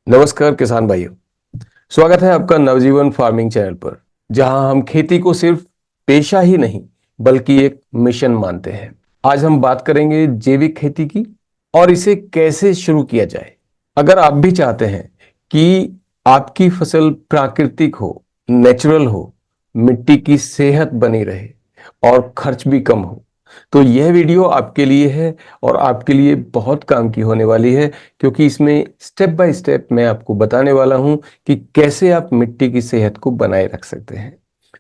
नमस्कार किसान भाइयों, स्वागत है आपका नवजीवन फार्मिंग चैनल पर, जहां हम खेती को सिर्फ पेशा ही नहीं बल्कि एक मिशन मानते हैं। आज हम बात करेंगे जैविक खेती की और इसे कैसे शुरू किया जाए। अगर आप भी चाहते हैं कि आपकी फसल प्राकृतिक हो, नेचुरल हो, मिट्टी की सेहत बनी रहे और खर्च भी कम हो, तो यह वीडियो आपके लिए है और आपके लिए बहुत काम की होने वाली है, क्योंकि इसमें स्टेप बाय स्टेप मैं आपको बताने वाला हूं कि कैसे आप मिट्टी की सेहत को बनाए रख सकते हैं।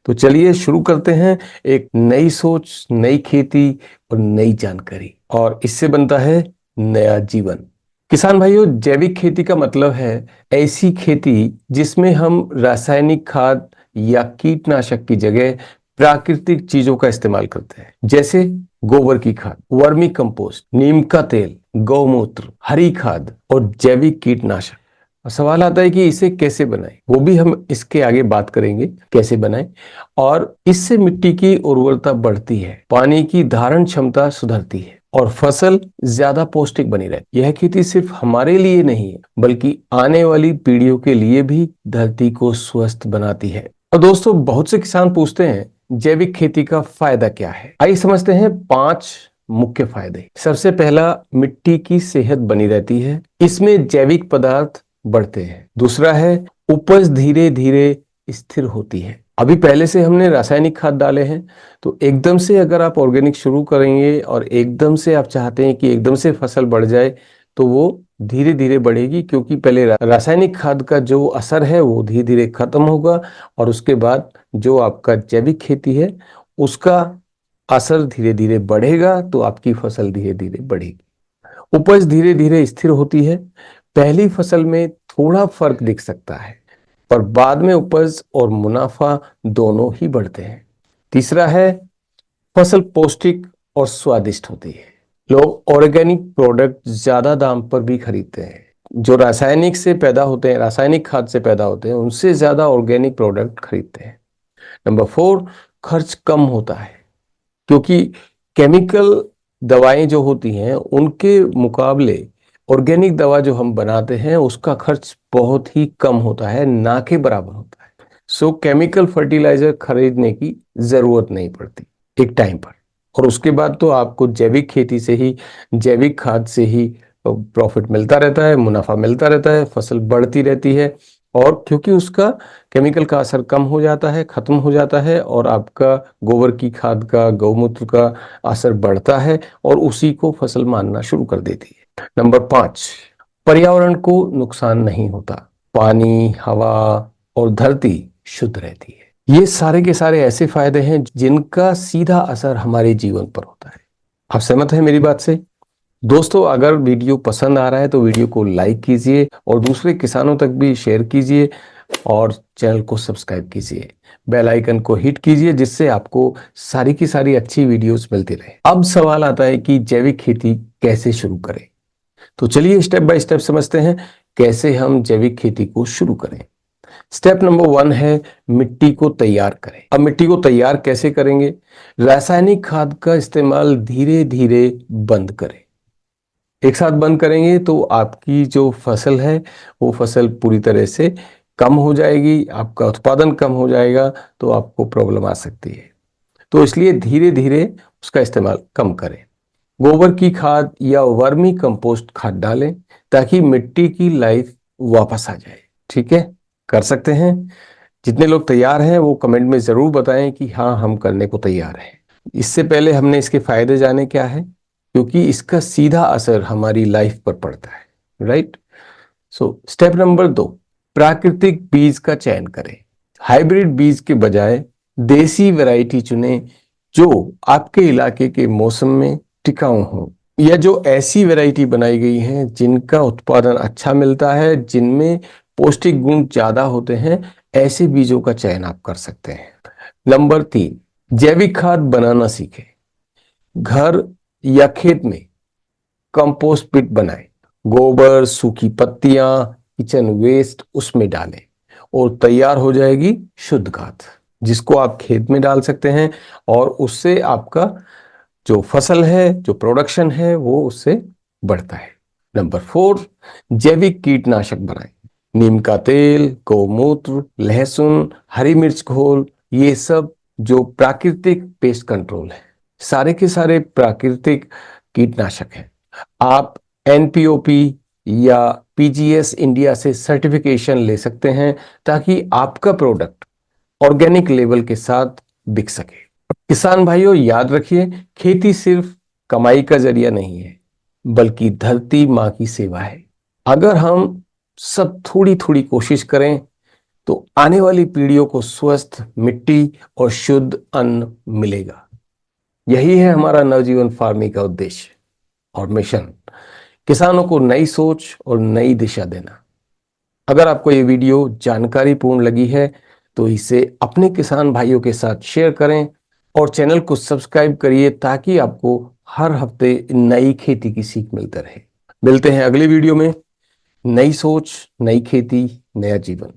तो चलिए शुरू करते हैं। एक नई सोच, नई खेती और नई जानकारी, और इससे बनता है नया जीवन। किसान भाइयों, जैविक खेती का मतलब है ऐसी खेती जिसमें हम रासायनिक खाद या कीटनाशक की जगह प्राकृतिक चीजों का इस्तेमाल करते हैं, जैसे गोबर की खाद, वर्मी कंपोस्ट, नीम का तेल, गौमूत्र, हरी खाद और जैविक कीटनाशक। सवाल आता है कि इसे कैसे बनाएं, वो भी हम इसके आगे बात करेंगे कैसे बनाएं। और इससे मिट्टी की उर्वरता बढ़ती है, पानी की धारण क्षमता सुधरती है और फसल ज्यादा पौष्टिक बनी रहती है। यह खेती सिर्फ हमारे लिए नहीं है बल्कि आने वाली पीढ़ियों के लिए भी धरती को स्वस्थ बनाती है। और दोस्तों, बहुत से किसान पूछते हैं जैविक खेती का फायदा क्या है। आइए समझते हैं 5 मुख्य फायदे। सबसे पहला, मिट्टी की सेहत बनी रहती है, इसमें जैविक पदार्थ बढ़ते हैं। दूसरा है, उपज धीरे धीरे स्थिर होती है। अभी पहले से हमने रासायनिक खाद डाले हैं, तो एकदम से अगर आप ऑर्गेनिक शुरू करेंगे और एकदम से आप चाहते हैं कि एकदम से फसल बढ़ जाए, तो वो धीरे धीरे बढ़ेगी, क्योंकि पहले रासायनिक खाद का जो असर है वो धीरे धीरे खत्म होगा और उसके बाद जो आपका जैविक खेती है उसका असर धीरे धीरे बढ़ेगा, तो आपकी फसल धीरे धीरे बढ़ेगी। उपज धीरे धीरे स्थिर होती है। पहली फसल में थोड़ा फर्क दिख सकता है, पर बाद में उपज और मुनाफा दोनों ही बढ़ते हैं। तीसरा है, फसल पौष्टिक और स्वादिष्ट होती है। लोग ऑर्गेनिक प्रोडक्ट ज्यादा दाम पर भी खरीदते हैं। जो रासायनिक से पैदा होते हैं, रासायनिक खाद से पैदा होते हैं, उनसे ज्यादा ऑर्गेनिक प्रोडक्ट खरीदते हैं। नंबर 4, खर्च कम होता है, क्योंकि केमिकल दवाएं जो होती हैं उनके मुकाबले ऑर्गेनिक दवा जो हम बनाते हैं उसका खर्च बहुत ही कम होता है, ना के बराबर होता है। सो केमिकल फर्टिलाइजर खरीदने की जरूरत नहीं पड़ती एक टाइम पर, और उसके बाद तो आपको जैविक खेती से ही, जैविक खाद से ही प्रॉफिट मिलता रहता है, मुनाफा मिलता रहता है, फसल बढ़ती रहती है। और क्योंकि उसका केमिकल का असर कम हो जाता है, खत्म हो जाता है, और आपका गोबर की खाद का, गौमूत्र का असर बढ़ता है और उसी को फसल मानना शुरू कर देती है। नंबर 5, पर्यावरण को नुकसान नहीं होता। पानी, हवा और धरती शुद्ध रहती है। ये सारे के सारे ऐसे फायदे हैं जिनका सीधा असर हमारे जीवन पर होता है। आप सहमत हैं मेरी बात से? दोस्तों, अगर वीडियो पसंद आ रहा है तो वीडियो को लाइक कीजिए और दूसरे किसानों तक भी शेयर कीजिए और चैनल को सब्सक्राइब कीजिए, बेल आइकन को हिट कीजिए, जिससे आपको सारी की सारी अच्छी वीडियोस मिलती रहे। अब सवाल आता है कि जैविक खेती कैसे शुरू करें। तो चलिए स्टेप बाय स्टेप समझते हैं कैसे हम जैविक खेती को शुरू करें। स्टेप नंबर 1 है मिट्टी को तैयार करें। अब मिट्टी को तैयार कैसे करेंगे? रासायनिक खाद का इस्तेमाल धीरे धीरे बंद करें। एक साथ बंद करेंगे तो आपकी जो फसल है वो फसल पूरी तरह से कम हो जाएगी, आपका उत्पादन कम हो जाएगा, तो आपको प्रॉब्लम आ सकती है। तो इसलिए धीरे धीरे उसका इस्तेमाल कम करें। गोबर की खाद या वर्मी कंपोस्ट खाद डालें ताकि मिट्टी की लाइफ वापस आ जाए। ठीक है, कर सकते हैं। जितने लोग तैयार हैं वो कमेंट में जरूर बताएं कि हाँ, हम करने को तैयार हैं। इससे पहले हमने इसके फायदे जाने क्या है, क्योंकि इसका सीधा असर हमारी लाइफ पर पड़ता है। राइट। सो स्टेप नंबर 2, प्राकृतिक बीज का चयन करें। हाइब्रिड बीज के बजाय देसी वैरायटी चुनें जो आपके इलाके के मौसम में टिकाऊ हो, या जो ऐसी वैरायटी बनाई गई है जिनका उत्पादन अच्छा मिलता है, जिनमें पौष्टिक गुण ज्यादा होते हैं, ऐसे बीजों का चयन आप कर सकते हैं। नंबर 3, जैविक खाद बनाना सीखें। घर या खेत में कंपोस्ट पिट बनाएं, गोबर, सूखी पत्तियां, किचन वेस्ट उसमें डालें और तैयार हो जाएगी शुद्ध खाद, जिसको आप खेत में डाल सकते हैं और उससे आपका जो फसल है, जो प्रोडक्शन है, वो उससे बढ़ता है। नंबर 4, जैविक कीटनाशक बनाएं। नीम का तेल, गौमूत्र, लहसुन, हरी मिर्च घोल, ये सब जो प्राकृतिक पेस्ट कंट्रोल है, सारे के सारे प्राकृतिक कीटनाशक है। आप एनपीओपी या पीजीएस इंडिया से सर्टिफिकेशन ले सकते हैं ताकि आपका प्रोडक्ट ऑर्गेनिक लेवल के साथ बिक सके। किसान भाइयों, याद रखिए, खेती सिर्फ कमाई का जरिया नहीं है, बल्कि धरती मां की सेवा है। अगर हम सब थोड़ी थोड़ी कोशिश करें तो आने वाली पीढ़ियों को स्वस्थ मिट्टी और शुद्ध अन्न मिलेगा। यही है हमारा नवजीवन फार्मिंग का उद्देश्य और मिशन, किसानों को नई सोच और नई दिशा देना। अगर आपको ये वीडियो जानकारीपूर्ण लगी है तो इसे अपने किसान भाइयों के साथ शेयर करें और चैनल को सब्सक्राइब करिए ताकि आपको हर हफ्ते नई खेती की सीख मिलते रहे। मिलते हैं अगली वीडियो में। नई सोच, नई खेती, नया जीवन।